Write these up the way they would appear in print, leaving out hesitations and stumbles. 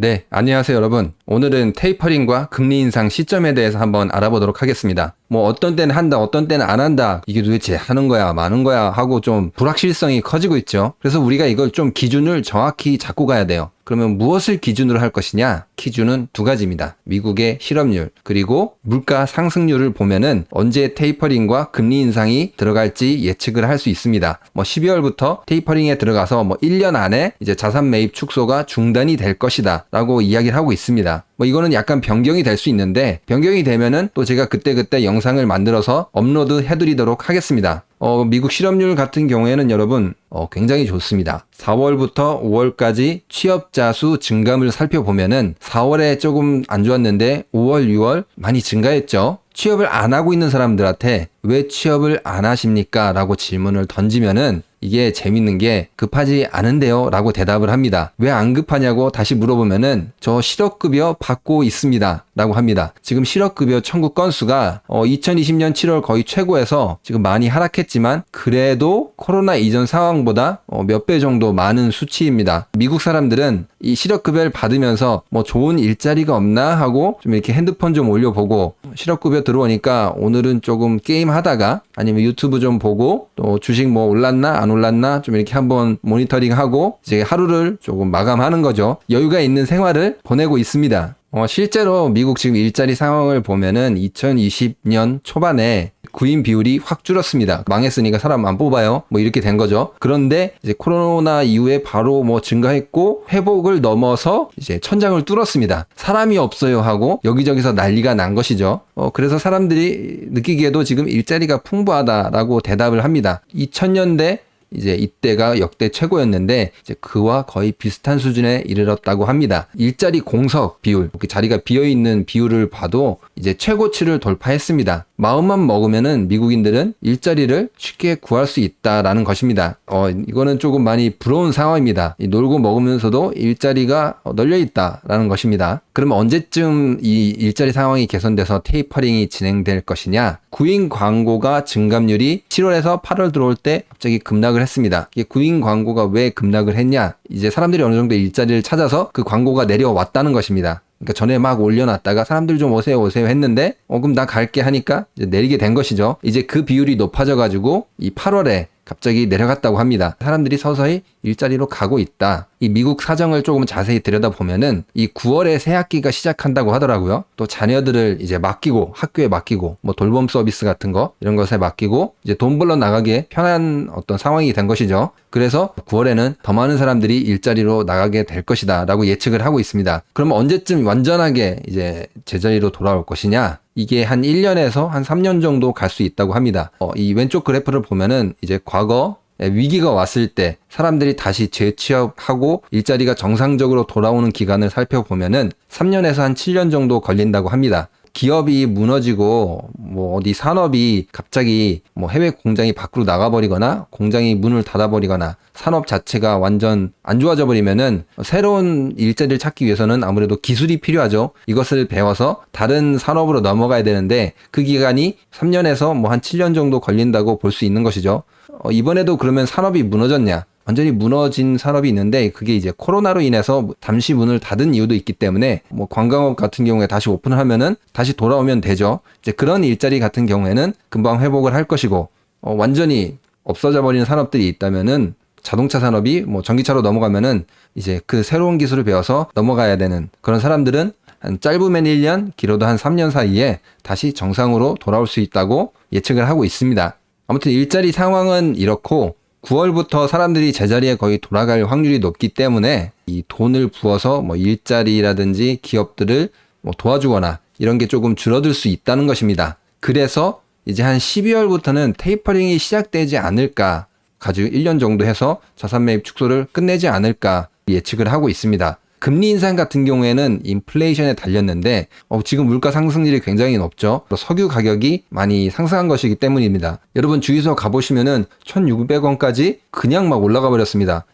네, 안녕하세요 여러분. 오늘은 테이퍼링과 금리 인상 시점에 대해서 한번 알아보도록 하겠습니다. 뭐 어떤 때는 한다, 어떤 때는 안 한다. 이게 도대체 하는 거야, 마는 거야 하고 좀 불확실성이 커지고 있죠. 그래서 우리가 이걸 좀 기준을 정확히 잡고 가야 돼요. 그러면 무엇을 기준으로 할 것이냐? 기준은 두 가지입니다. 미국의 실업률 그리고 물가 상승률을 보면은 언제 테이퍼링과 금리 인상이 들어갈지 예측을 할 수 있습니다. 뭐 12월부터 테이퍼링에 들어가서 뭐 1년 안에 이제 자산 매입 축소가 중단이 될 것이다 라고 이야기를 하고 있습니다. 뭐 이거는 약간 변경이 될 수 있는데 변경이 되면은 또 제가 그때 영상을 만들어서 업로드 해드리도록 하겠습니다. 미국 실업률 같은 경우에는 여러분 굉장히 좋습니다. 4월부터 5월까지 취업자 수 증감을 살펴보면은 4월에 조금 안 좋았는데 5월, 6월 많이 증가했죠. 취업을 안 하고 있는 사람들한테 왜 취업을 안 하십니까? 라고 질문을 던지면은 이게 재밌는 게 급하지 않은데요 라고 대답을 합니다. 왜 안 급하냐고 다시 물어보면은 저 실업급여 받고 있습니다 라고 합니다. 지금 실업급여 청구 건수가 2020년 7월 거의 최고에서 지금 많이 하락했지만 그래도 코로나 이전 상황보다 몇 배 정도 많은 수치입니다. 미국 사람들은 이 실업급여를 받으면서 뭐 좋은 일자리가 없나 하고 좀 이렇게 핸드폰 좀 올려보고 실업급여 들어오니까 오늘은 조금 게임 하다가 아니면 유튜브 좀 보고 또 주식 뭐 올랐나 안 올랐나 좀 이렇게 한번 모니터링하고 이제 하루를 조금 마감하는 거죠. 여유가 있는 생활을 보내고 있습니다. 실제로 미국 지금 일자리 상황을 보면은 2020년 초반에 구인 비율이 확 줄었습니다. 망했으니까 사람 안 뽑아요. 뭐 이렇게 된 거죠. 그런데 이제 코로나 이후에 바로 뭐 증가했고 회복을 넘어서 이제 천장을 뚫었습니다. 사람이 없어요 하고 여기저기서 난리가 난 것이죠. 그래서 사람들이 느끼기에도 지금 일자리가 풍부하다라고 대답을 합니다. 2000년대 이제 이때가 역대 최고였는데 이제 그와 거의 비슷한 수준에 이르렀다고 합니다. 일자리 공석 비율, 자리가 비어있는 비율을 봐도 이제 최고치를 돌파했습니다. 마음만 먹으면은 미국인들은 일자리를 쉽게 구할 수 있다라는 것입니다. 이거는 조금 많이 부러운 상황입니다. 놀고 먹으면서도 일자리가 널려 있다라는 것입니다. 그러면 언제쯤 이 일자리 상황이 개선돼서 테이퍼링이 진행될 것이냐? 구인 광고가 증감률이 7월에서 8월 들어올 때 갑자기 급락을 했습니다. 이게 구인 광고가 왜 급락을 했냐? 이제 사람들이 어느 정도 일자리를 찾아서 그 광고가 내려왔다는 것입니다. 그러니까 전에 막 올려놨다가 사람들 좀 오세요 했는데 그럼 나 갈게 하니까 이제 내리게 된 것이죠. 이제 그 비율이 높아져가지고 이 8월에 갑자기 내려갔다고 합니다. 사람들이 서서히 일자리로 가고 있다. 이 미국 사정을 조금 자세히 들여다보면은 이 9월에 새 학기가 시작한다고 하더라고요. 또 자녀들을 이제 맡기고 학교에 맡기고 뭐 돌봄 서비스 같은 거 이런 것에 맡기고 이제 돈 벌러 나가기에 편한 어떤 상황이 된 것이죠. 그래서 9월에는 더 많은 사람들이 일자리로 나가게 될 것이다 라고 예측을 하고 있습니다. 그럼 언제쯤 완전하게 이제 제자리로 돌아올 것이냐? 이게 한 1년에서 한 3년 정도 갈 수 있다고 합니다. 이 왼쪽 그래프를 보면은 이제 과거 위기가 왔을 때 사람들이 다시 재취업하고 일자리가 정상적으로 돌아오는 기간을 살펴보면은 3년에서 한 7년 정도 걸린다고 합니다. 기업이 무너지고 뭐 어디 산업이 갑자기 뭐 해외 공장이 밖으로 나가버리거나 공장이 문을 닫아버리거나 산업 자체가 완전 안 좋아져 버리면은 새로운 일자리를 찾기 위해서는 아무래도 기술이 필요하죠. 이것을 배워서 다른 산업으로 넘어가야 되는데 그 기간이 3년에서 뭐 한 7년 정도 걸린다고 볼 수 있는 것이죠. 이번에도 그러면 산업이 무너졌냐? 완전히 무너진 산업이 있는데 그게 이제 코로나로 인해서 잠시 문을 닫은 이유도 있기 때문에 뭐 관광업 같은 경우에 다시 오픈을 하면은 다시 돌아오면 되죠. 이제 그런 일자리 같은 경우에는 금방 회복을 할 것이고 완전히 없어져 버리는 산업들이 있다면은 자동차 산업이 뭐 전기차로 넘어가면은 이제 그 새로운 기술을 배워서 넘어가야 되는 그런 사람들은 한 짧으면 1년, 길어도 한 3년 사이에 다시 정상으로 돌아올 수 있다고 예측을 하고 있습니다. 아무튼 일자리 상황은 이렇고 9월부터 사람들이 제자리에 거의 돌아갈 확률이 높기 때문에 이 돈을 부어서 뭐 일자리라든지 기업들을 뭐 도와주거나 이런 게 조금 줄어들 수 있다는 것입니다. 그래서 이제 한 12월부터는 테이퍼링이 시작되지 않을까, 가지고 1년 정도 해서 자산 매입 축소를 끝내지 않을까 예측을 하고 있습니다. 금리 인상 같은 경우에는 인플레이션에 달렸는데 지금 물가 상승률이 굉장히 높죠. 석유 가격이 많이 상승한 것이기 때문입니다. 여러분 주유소 가보시면은 1,600원까지 그냥 막 올라가 버렸습니다.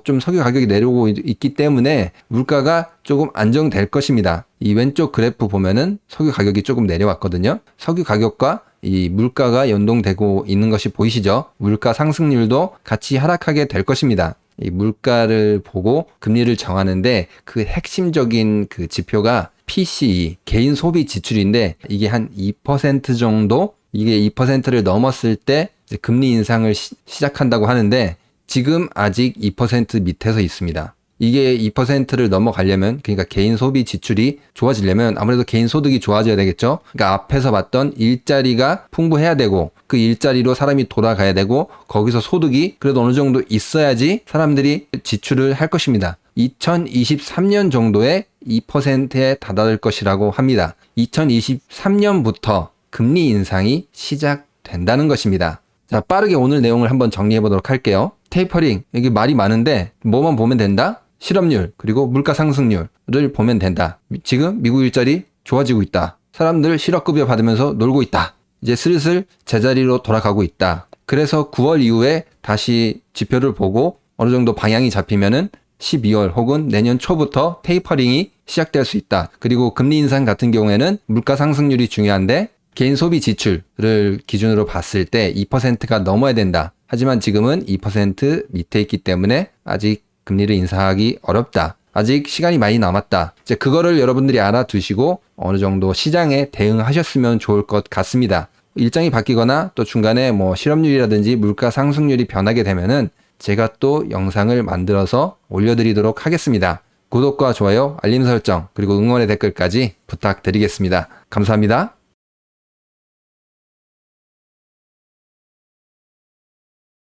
좀 석유 가격이 내려오고 있기 때문에 물가가 조금 안정될 것입니다. 이 왼쪽 그래프 보면은 석유 가격이 조금 내려왔거든요. 석유 가격과 이 물가가 연동되고 있는 것이 보이시죠? 물가 상승률도 같이 하락하게 될 것입니다. 이 물가를 보고 금리를 정하는데 그 핵심적인 그 지표가 PCE, 개인 소비 지출인데 이게 한 2% 정도? 이게 2%를 넘었을 때 이제 금리 인상을 시작한다고 하는데 지금 아직 2% 밑에서 있습니다. 이게 2%를 넘어가려면, 그러니까 개인 소비 지출이 좋아지려면 아무래도 개인 소득이 좋아져야 되겠죠. 그러니까 앞에서 봤던 일자리가 풍부해야 되고 그 일자리로 사람이 돌아가야 되고 거기서 소득이 그래도 어느 정도 있어야지 사람들이 지출을 할 것입니다. 2023년 정도에 2%에 다다를 것이라고 합니다. 2023년부터 금리 인상이 시작된다는 것입니다. 자, 빠르게 오늘 내용을 한번 정리해 보도록 할게요. 테이퍼링, 이게 말이 많은데 뭐만 보면 된다? 실업률, 그리고 물가 상승률을 보면 된다. 지금 미국 일자리 좋아지고 있다. 사람들 실업급여 받으면서 놀고 있다. 이제 슬슬 제자리로 돌아가고 있다. 그래서 9월 이후에 다시 지표를 보고 어느 정도 방향이 잡히면은 12월 혹은 내년 초부터 테이퍼링이 시작될 수 있다. 그리고 금리 인상 같은 경우에는 물가 상승률이 중요한데 개인 소비 지출을 기준으로 봤을 때 2%가 넘어야 된다. 하지만 지금은 2% 밑에 있기 때문에 아직 금리를 인상하기 어렵다. 아직 시간이 많이 남았다. 이제 그거를 여러분들이 알아두시고 어느 정도 시장에 대응하셨으면 좋을 것 같습니다. 일정이 바뀌거나 또 중간에 뭐 실업률이라든지 물가 상승률이 변하게 되면은 제가 또 영상을 만들어서 올려드리도록 하겠습니다. 구독과 좋아요, 알림 설정, 그리고 응원의 댓글까지 부탁드리겠습니다. 감사합니다.